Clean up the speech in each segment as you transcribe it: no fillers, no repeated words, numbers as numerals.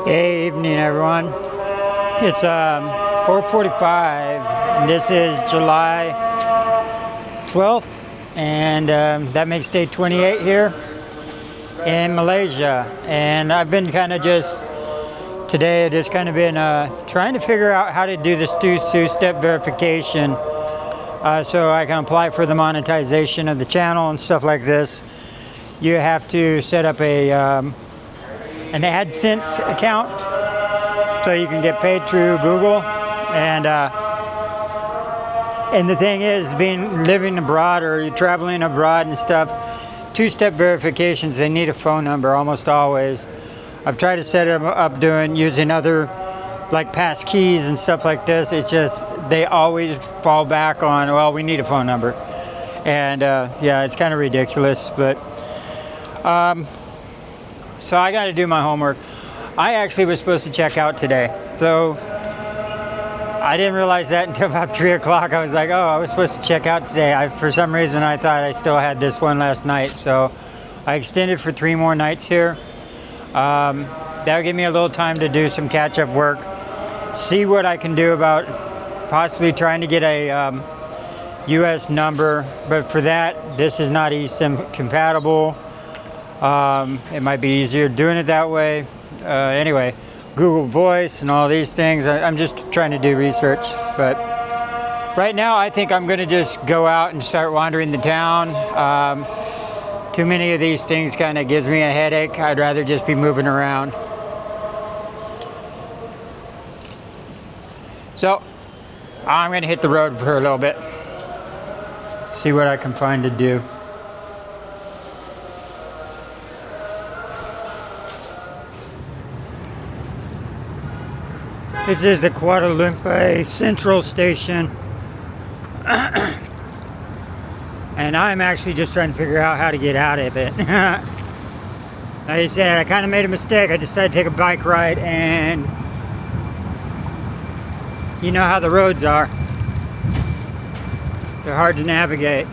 Hey, evening everyone. It's 4:45 and this is July 12th, and that makes day 28 here in Malaysia. And I've been kind of just been trying to figure out how to do this two-step verification so I can apply for the monetization of the channel and stuff like this. You have to set up an AdSense account so you can get paid through Google. And the thing is, living abroad or you're traveling abroad and stuff, two-step verifications, they need a phone number almost always. I've tried to set them up using other like pass keys and stuff like this. It's just they always fall back on, well, we need a phone number. And yeah, it's kind of ridiculous, but so I got to do my homework. I actually was supposed to check out today, so I didn't realize that until about 3 o'clock. I was like, oh, I was supposed to check out today. For some reason I thought I still had this one last night, so I extended for 3 more nights here. That'll give me a little time to do some catch-up work, see what I can do about possibly trying to get a US number, but for that, this is not eSIM compatible. It might be easier doing it that way. Anyway, Google Voice and all these things, I'm just trying to do research. But right now I think I'm going to just go out and start wandering the town. Too many of these things kind of gives me a headache. I'd rather just be moving around. So I'm going to hit the road for a little bit, see what I can find to do. This is the Kuala Lumpur Central Station. And I'm actually just trying to figure out how to get out of it. Like I said, I kind of made a mistake. I decided to take a bike ride, and you know how the roads are. They're hard to navigate.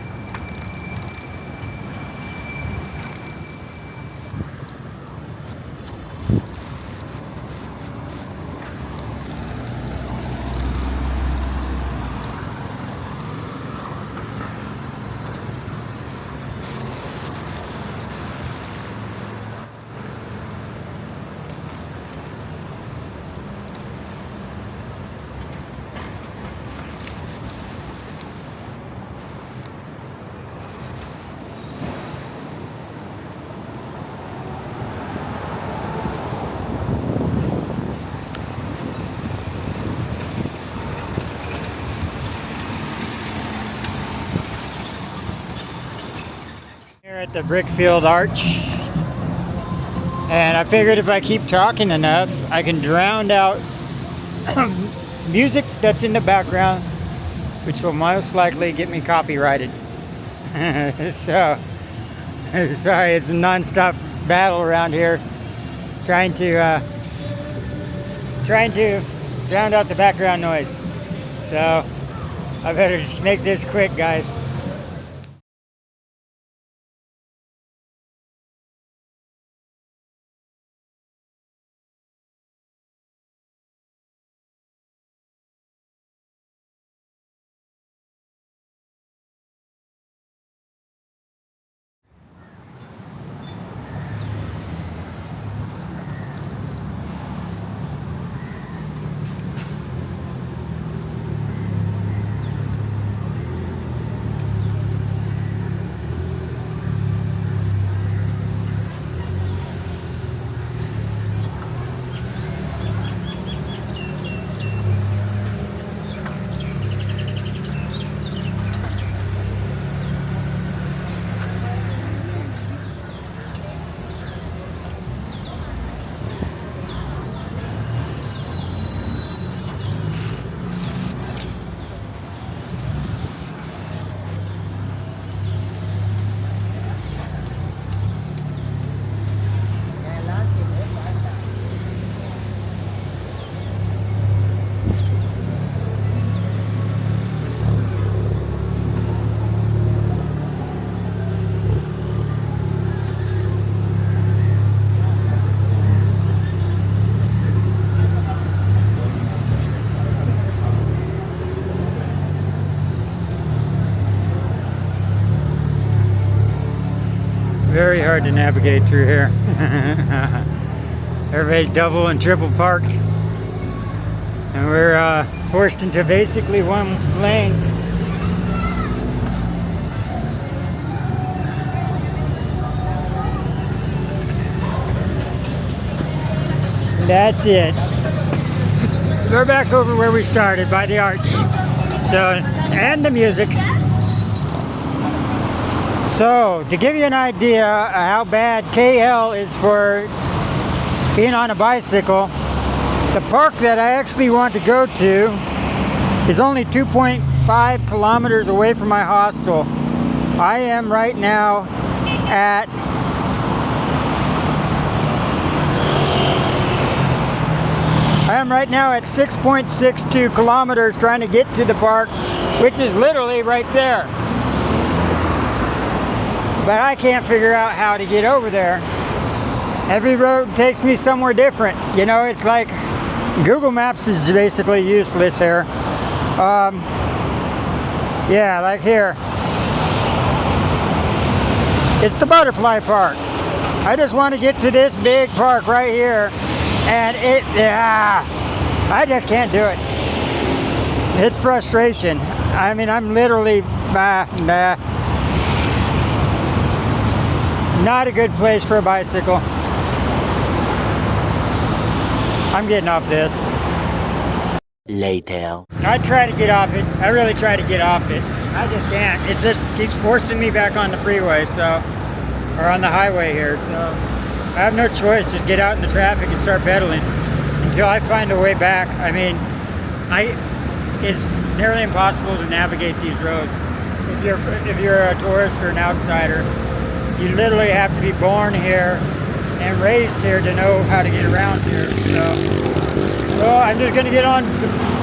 At the Brickfield Arch, and I figured if I keep talking enough I can drown out music that's in the background, which will most likely get me copyrighted. So sorry, it's a non-stop battle around here trying to drown out the background noise, so I better just make this quick, guys. Very hard to navigate through here. Everybody's double and triple parked. And we're forced into basically one lane. That's it. We're back over where we started, by the arch. So, and the music. So, to give you an idea of how bad KL is for being on a bicycle, the park that I actually want to go to is only 2.5 kilometers away from my hostel. I am right now at I am right now at 6.62 kilometers trying to get to the park, which is literally right there. But I can't figure out how to get over there. Every road takes me somewhere different. You know, it's like Google Maps is basically useless here. Yeah, like here. It's the butterfly park. I just want to get to this big park right here. And I just can't do it. It's frustration. I mean, I'm literally, not a good place for a bicycle. I'm getting off this. Later. I try to get off it. I really try to get off it. I just can't. It just keeps forcing me back on the freeway, or on the highway here, so. I have no choice, just get out in the traffic and start pedaling until I find a way back. I mean, it's nearly impossible to navigate these roads. If you're a tourist or an outsider, you literally have to be born here and raised here to know how to get around here. So I'm just gonna get on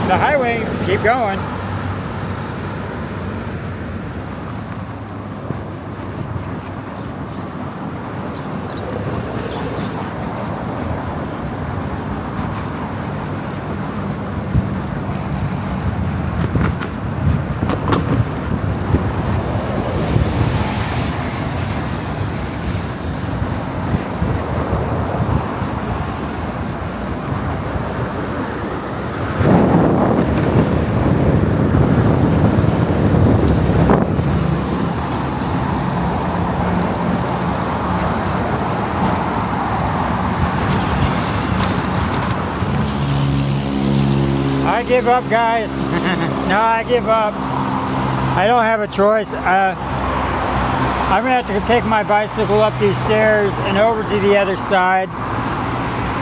the highway and keep going. I give up, guys. No, I give up. I don't have a choice. I'm gonna have to take my bicycle up these stairs and over to the other side.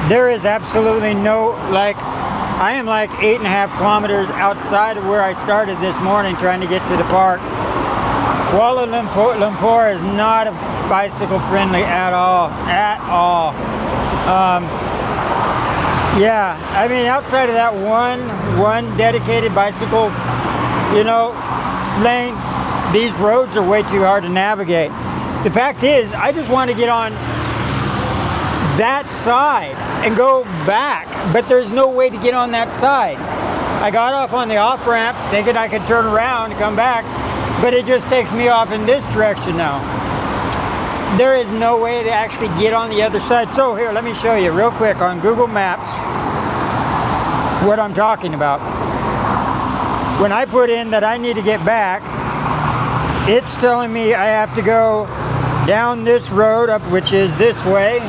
There is absolutely no, I am like 8.5 kilometers outside of where I started this morning trying to get to the park. Kuala Lumpur is not a bicycle friendly at all, Yeah, I mean, outside of that one dedicated bicycle, lane, these roads are way too hard to navigate. The fact is, I just want to get on that side and go back, but there's no way to get on that side. I got off on the off-ramp thinking I could turn around and come back, but it just takes me off in this direction now. There is no way to actually get on the other side. So here, let me show you real quick on Google Maps what I'm talking about. When I put in that I need to get back, it's telling me I have to go down this road up, which is this way,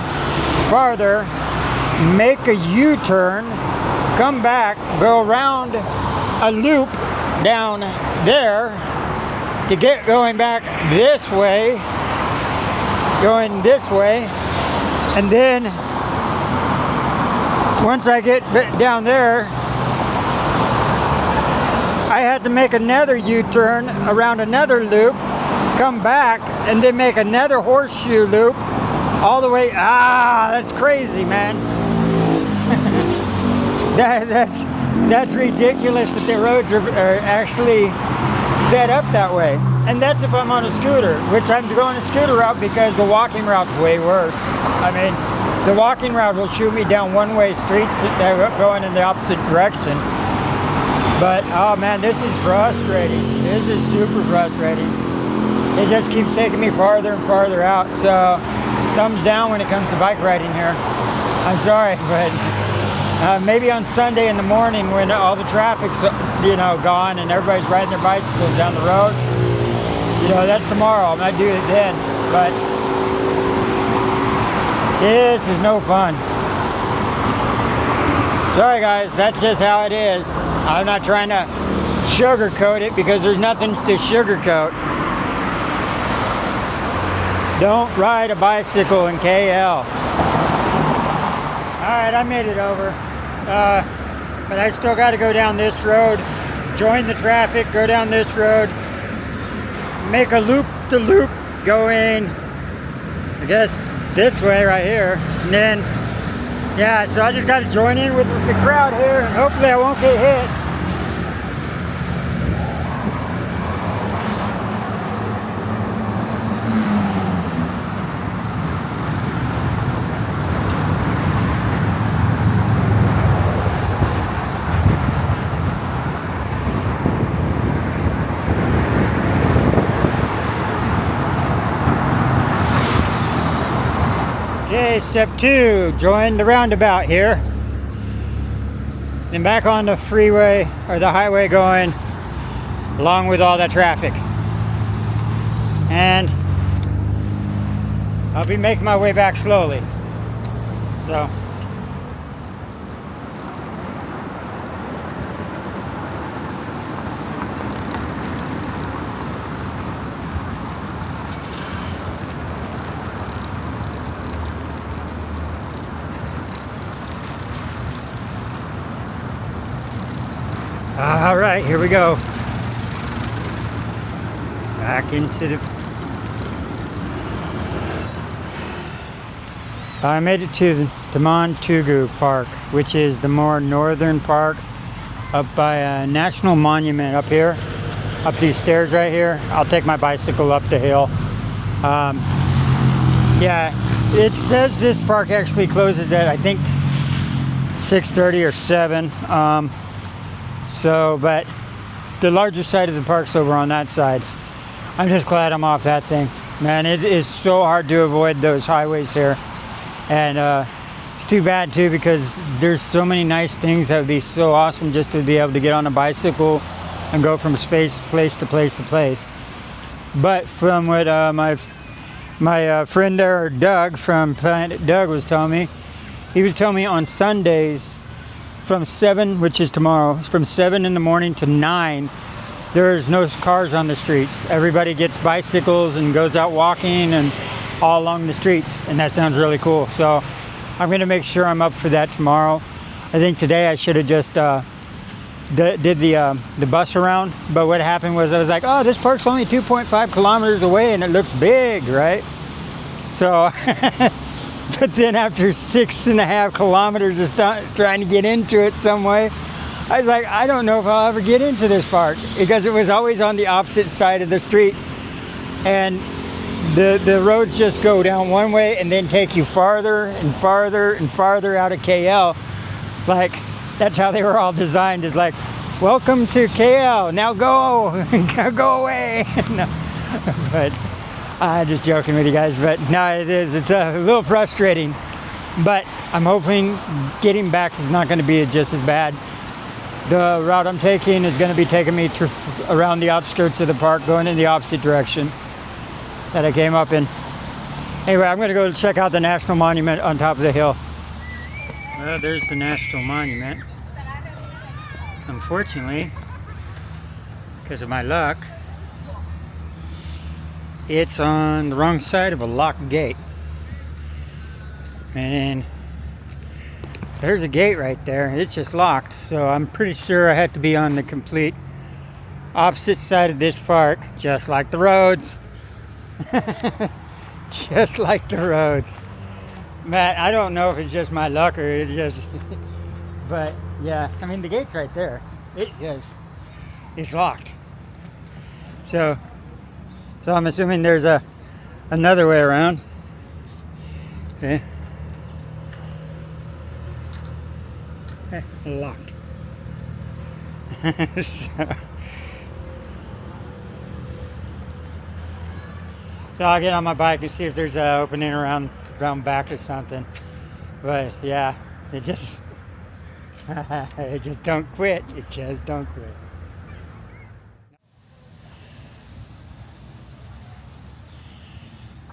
farther, make a U-turn, come back, go around a loop down there to get going back this way, and then once I get down there, I had to make another U-turn around another loop, come back, and then make another horseshoe loop all the way. That's crazy, man. That's ridiculous that the roads are actually set up that way. And that's if I'm on a scooter, which I'm going a scooter route because the walking route's way worse. I mean, the walking route will shoot me down one-way streets going in the opposite direction. But, oh man, this is frustrating. This is super frustrating. it just keeps taking me farther and farther out. So thumbs down when it comes to bike riding here. I'm sorry, but maybe on Sunday in the morning when all the traffic's gone and everybody's riding their bicycles down the road, that's tomorrow. I might do it then, but this is no fun. Sorry guys, that's just how it is. I'm not trying to sugarcoat it because there's nothing to sugarcoat. Don't ride a bicycle in KL. Alright, I made it over. But I still got to go down this road, join the traffic, go down this road, make a loop-to-loop going, I guess, this way right here. And then, yeah, so I just got to join in with the crowd here, and hopefully I won't get hit. Okay, step 2, join the roundabout here. Then back on the freeway or the highway going along with all that traffic. And I'll be making my way back slowly. So all right, here we go. Back into the... I made it to the Taman Tugu Park, which is the more northern park up by a national monument up here. Up these stairs right here. I'll take my bicycle up the hill. Yeah, it says this park actually closes at, I think, 6:30 or 7. But the larger side of the park's over on that side. I'm just glad I'm off that thing. Man, it is so hard to avoid those highways here. And it's too bad too, because there's so many nice things that would be so awesome just to be able to get on a bicycle and go from place to place. But from what my friend there, Doug from Planet Doug, was telling me, he was telling me on Sundays from 7, which is tomorrow, from 7 in the morning to 9, there's no cars on the streets. Everybody gets bicycles and goes out walking and all along the streets, and that sounds really cool. So I'm going to make sure I'm up for that tomorrow. I think today I should have just did the bus around, but what happened was I was like, oh, this park's only 2.5 kilometers away and it looks big, right? So but then after 6.5 kilometers of trying to get into it some way, I was like, I don't know if I'll ever get into this park, because it was always on the opposite side of the street, and the roads just go down one way and then take you farther and farther and farther out of KL. Like, that's how they were all designed, is like, welcome to KL, now go, go away. No, but I'm just joking with you guys, but no, it's a little frustrating, but I'm hoping getting back is not going to be just as bad. The route I'm taking is going to be taking me around the outskirts of the park, going in the opposite direction that I came up in. Anyway, I'm going to go check out the National Monument on top of the hill. Well, there's the National Monument. Unfortunately, because of my luck, it's on the wrong side of a locked gate. And there's a gate right there. It's just locked. So I'm pretty sure I had to be on the complete opposite side of this park, just like the roads. Just like the roads. Matt, I don't know if it's just my luck or it's just... But yeah, I mean, the gate's right there. It's locked. So I'm assuming there's another way around. Okay. Locked. So, So I'll get on my bike and see if there's an opening around back or something. But yeah, it just it just don't quit. It just don't quit.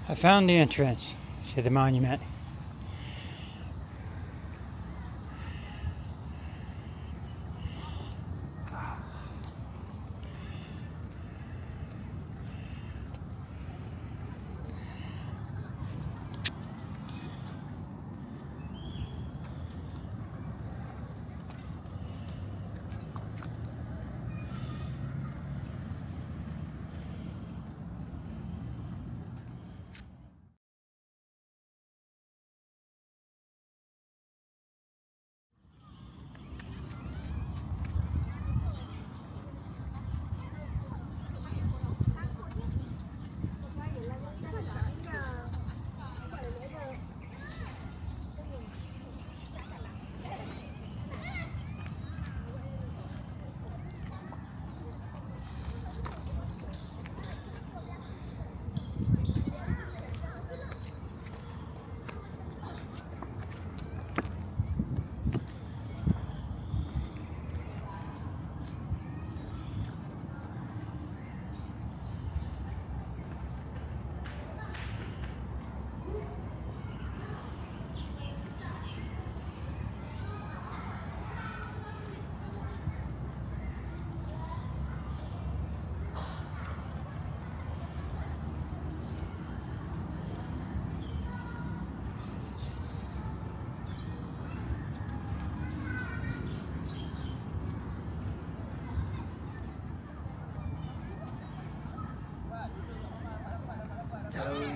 I found the entrance to the monument.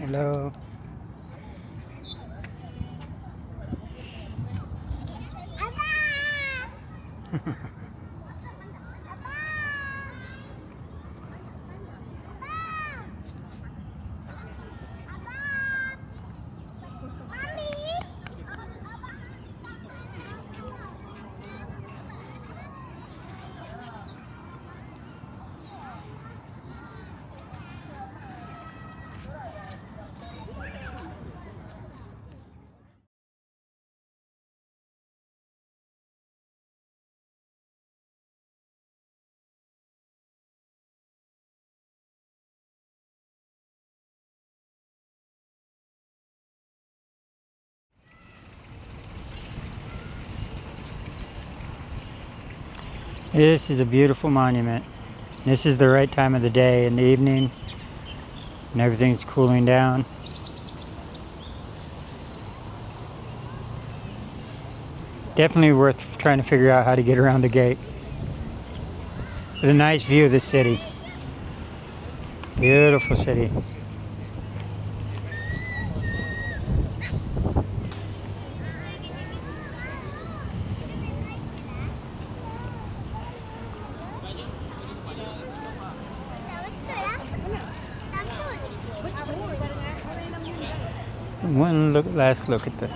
Hello. This is a beautiful monument. This is the right time of the day in the evening, and everything's cooling down. Definitely worth trying to figure out how to get around the gate. With a nice view of the city. Beautiful city. Last look at the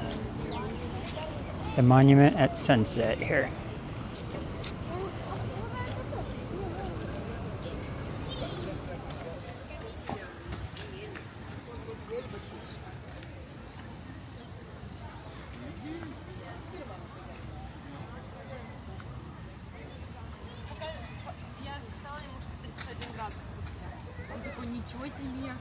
monument at sunset here. Я сказала ему, что 31 градус. Он такой, ничего себе.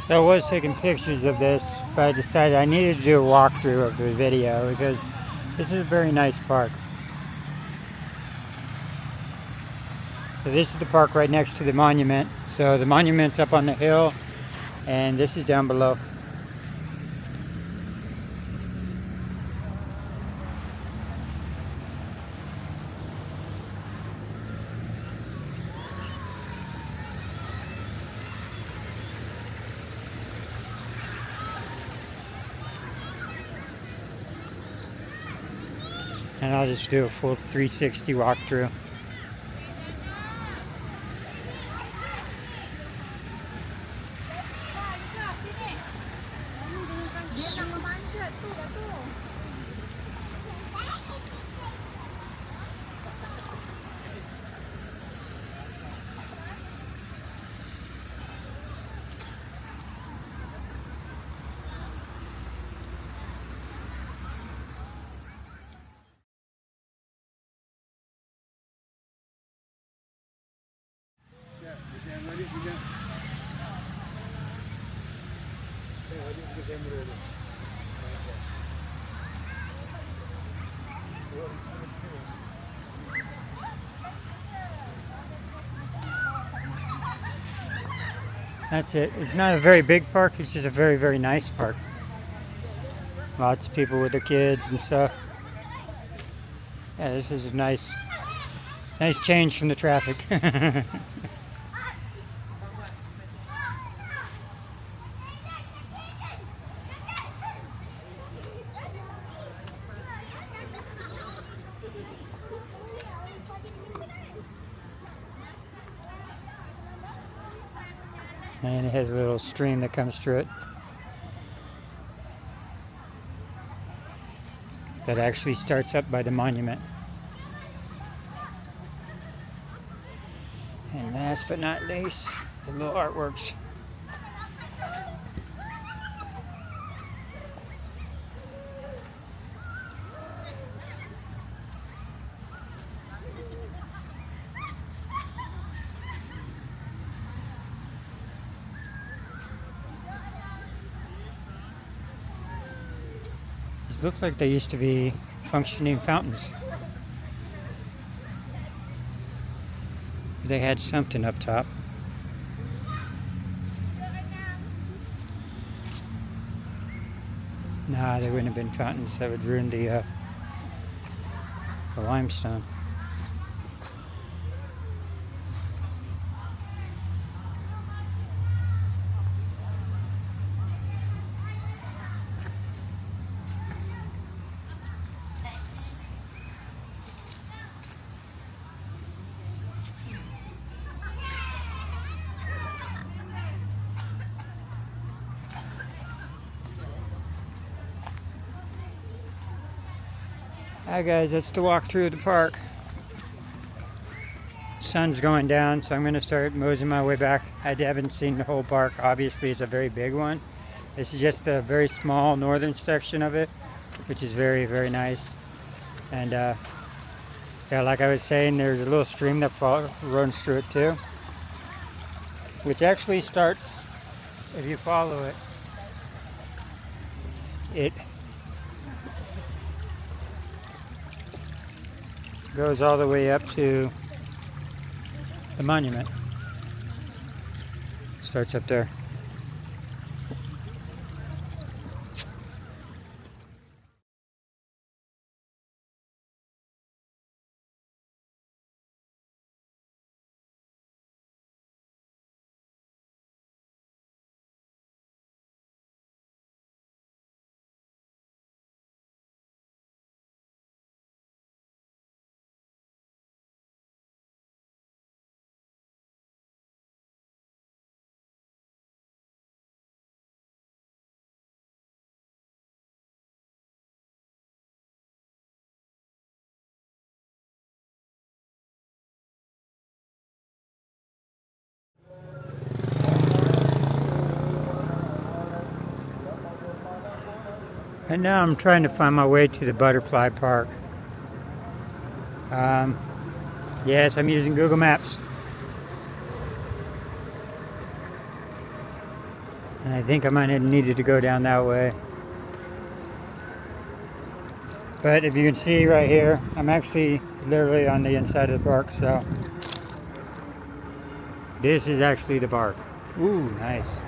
So I was taking pictures of this, but I decided I needed to do a walkthrough of the video because this is a very nice park. So this is the park right next to the monument. So the monument's up on the hill, and this is down below. And I'll just do a full 360 walkthrough. Dia nak memanjat tu, Dato'. That's it. It's not a very big park, it's just a very, very nice park. Lots of people with their kids and stuff. Yeah, this is a nice change from the traffic. And it has a little stream that comes through it that actually starts up by the monument. And last but not least, the little artworks. These look like they used to be functioning fountains. They had something up top. Nah, they wouldn't have been fountains. That would ruin the limestone. Hi guys, that's the walk through the park. Sun's going down, so I'm going to start moseying my way back. I haven't seen the whole park. Obviously, it's a very big one. This is just a very small northern section of it, which is very, very nice. And yeah, like I was saying, there's a little stream that runs through it too, which actually starts, if you follow it, it goes all the way up to the monument. Starts up there. And now I'm trying to find my way to the butterfly park. Yes, I'm using Google Maps. And I think I might have needed to go down that way. But if you can see right here, I'm actually literally on the inside of the park, so this is actually the park. Ooh, nice.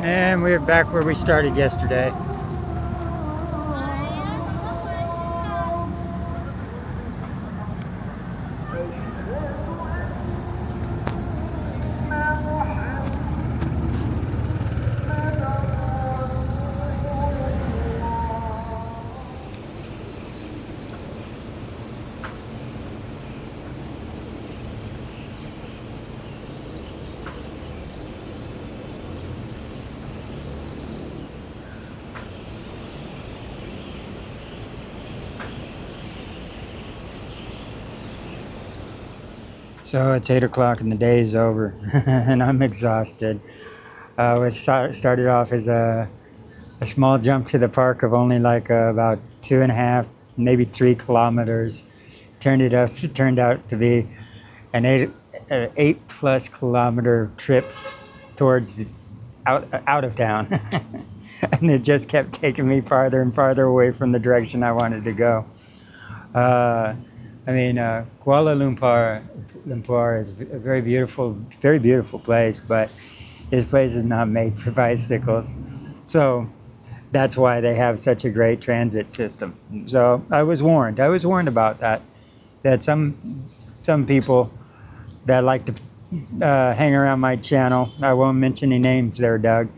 And we're back where we started yesterday. So it's 8 o'clock and the day is over, and I'm exhausted. We started off as a small jump to the park of only like about 2.5, maybe 3 kilometers. It turned out to be an 8+ kilometer trip towards out of town, and it just kept taking me farther and farther away from the direction I wanted to go. Kuala Lumpur is a very beautiful place, but this place is not made for bicycles. So that's why they have such a great transit system. So I was warned about that. That some people that like to hang around my channel, I won't mention any names there, Doug,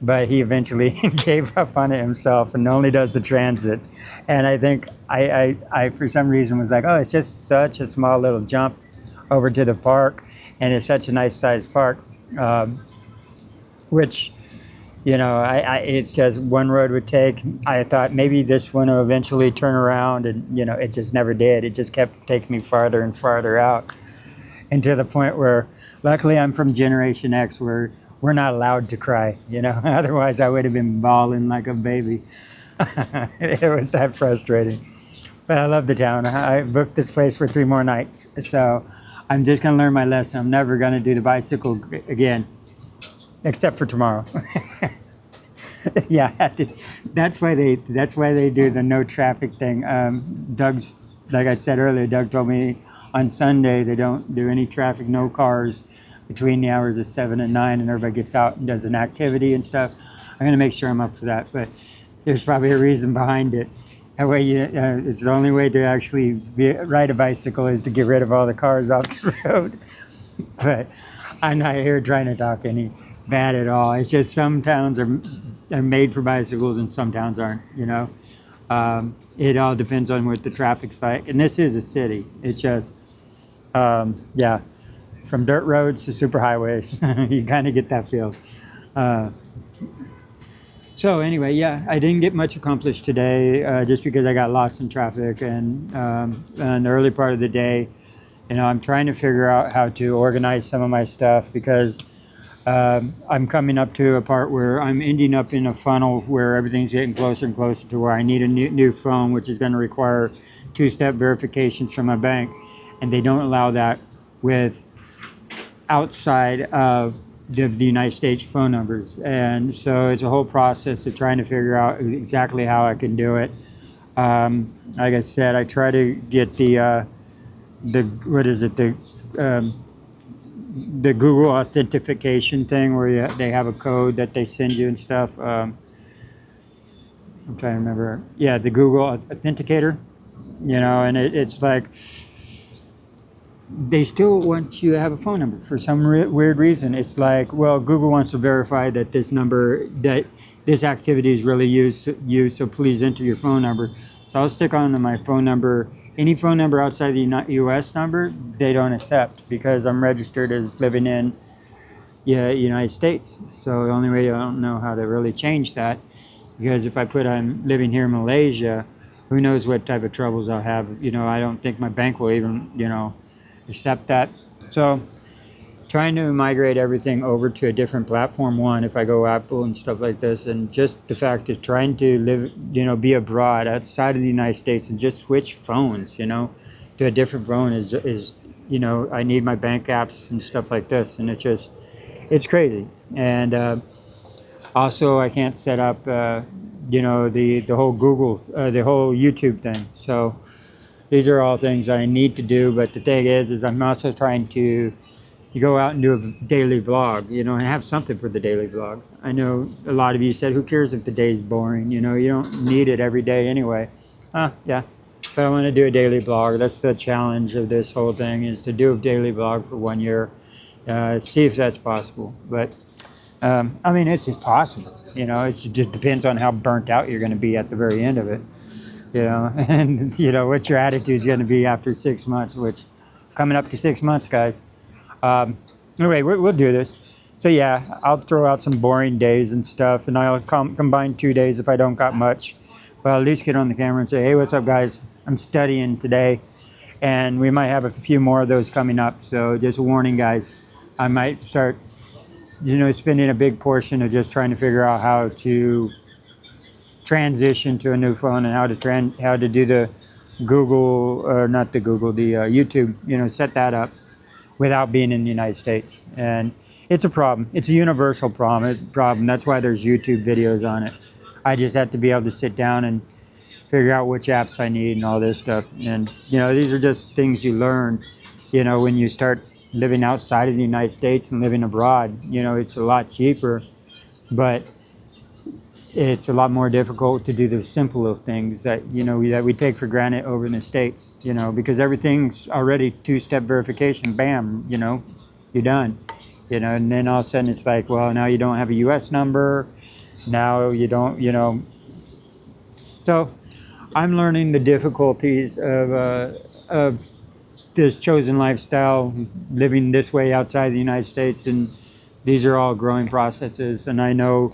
but he eventually gave up on it himself and only does the transit. And I think I for some reason was like, oh, it's just such a small little jump over to the park, and it's such a nice sized park, which, it's just one road would take. I thought maybe this one will eventually turn around, and it just never did. It just kept taking me farther and farther out, and to the point where, luckily, I'm from Generation X, where we're not allowed to cry. Otherwise I would have been bawling like a baby. It was that frustrating. But I love the town. I booked this place for 3 more nights, so I'm just gonna learn my lesson. I'm never gonna do the bicycle again, except for tomorrow. Yeah, that's why they do the no traffic thing. Doug's, like I said earlier, Doug told me on Sunday they don't do any traffic, no cars between the hours of 7 and 9, and everybody gets out and does an activity and stuff. I'm gonna make sure I'm up for that, but there's probably a reason behind it. That way, it's the only way to actually ride a bicycle is to get rid of all the cars off the road. But I'm not here trying to talk any bad at all. It's just some towns are made for bicycles and some towns aren't. It all depends on what the traffic's like. And this is a city. It's just, from dirt roads to super highways. You kind of get that feel. So anyway, I didn't get much accomplished today, just because I got lost in traffic, and in the early part of the day, I'm trying to figure out how to organize some of my stuff, because I'm coming up to a part where I'm ending up in a funnel where everything's getting closer and closer to where I need a new phone, which is going to require 2-step verifications from my bank, and they don't allow that with outside of the United States phone numbers, and so it's a whole process of trying to figure out exactly how I can do it. Like I said, I try to get the what is it, the Google authentication thing where they have a code that they send you and stuff. I'm trying to remember. Yeah, the Google Authenticator. And it's like they still want you to have a phone number for some weird reason. It's like, well, Google wants to verify that this activity is really used, so please enter your phone number. So I'll stick on to my phone number. Any phone number outside the U.S. number, they don't accept because I'm registered as living in United States. So the only way I don't know how to really change that, because if I put I'm living here in Malaysia, who knows what type of troubles I'll have. I don't think my bank will even, accept that. So trying to migrate everything over to a different platform, one, if I go Apple and stuff like this, and just the fact of trying to live, be abroad outside of the United States and just switch phones, to a different phone is I need my bank apps and stuff like this, and it's crazy. And also I can't set up, the whole Google, the whole YouTube thing. So these are all things I need to do, but the thing is I'm also trying to go out and do a daily vlog, and have something for the daily vlog. I know a lot of you said, who cares if the day's boring? You don't need it every day anyway. Yeah, but I want to do a daily vlog. That's the challenge of this whole thing, is to do a daily vlog for 1 year. See if that's possible. But it's possible. It just depends on how burnt out you're going to be at the very end of it. And what your attitude's going to be after 6 months, which coming up to 6 months, guys. Anyway, we'll do this. So yeah, I'll throw out some boring days and stuff, and I'll combine 2 days if I don't got much. But I'll at least get on the camera and say, hey, what's up, guys? I'm studying today, and we might have a few more of those coming up. So just a warning, guys. I might start, spending a big portion of just trying to figure out how to transition to a new phone, and how to do the Google, or not the Google, the YouTube, set that up without being in the United States. And it's a problem. It's a universal problem. That's why there's YouTube videos on it. I just have to be able to sit down and figure out which apps I need and all this stuff. And these are just things you learn, when you start living outside of the United States and living abroad. It's a lot cheaper, but it's a lot more difficult to do the simpler things that that we take for granted over in the States, because everything's already 2-step verification. Bam, you're done. And then all of a sudden it's like, well, now you don't have a US number, now you don't. So I'm learning the difficulties of this chosen lifestyle, living this way outside the United States, and these are all growing processes. And I know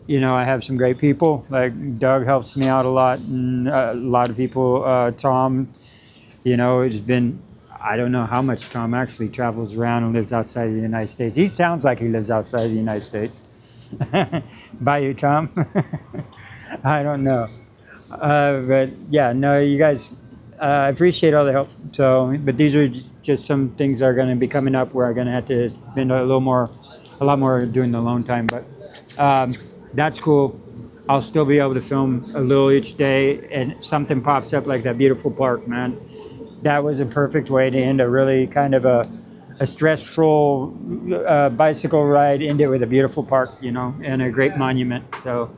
I have some great people, like Doug helps me out a lot, and a lot of people, Tom, it's been, I don't know how much Tom actually travels around and lives outside of the United States. He sounds like he lives outside of the United States. Bye, you, Tom. I don't know. But yeah, no, you guys, I appreciate all the help. So, but these are just some things that are going to be coming up where I'm going to have to spend a lot more during the alone time. But that's cool. I'll still be able to film a little each day, and something pops up like that beautiful park, man. That was a perfect way to end a really kind of a stressful bicycle ride, end it with a beautiful park, and a great monument. So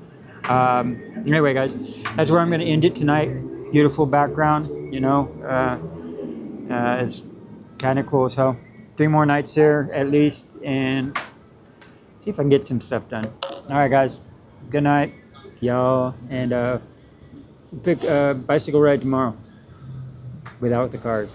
anyway, guys, that's where I'm going to end it tonight. Beautiful background, it's kind of cool. So 3 more nights here at least, and see if I can get some stuff done. All right, guys. Good night, y'all, and pick a bicycle ride tomorrow without the cars.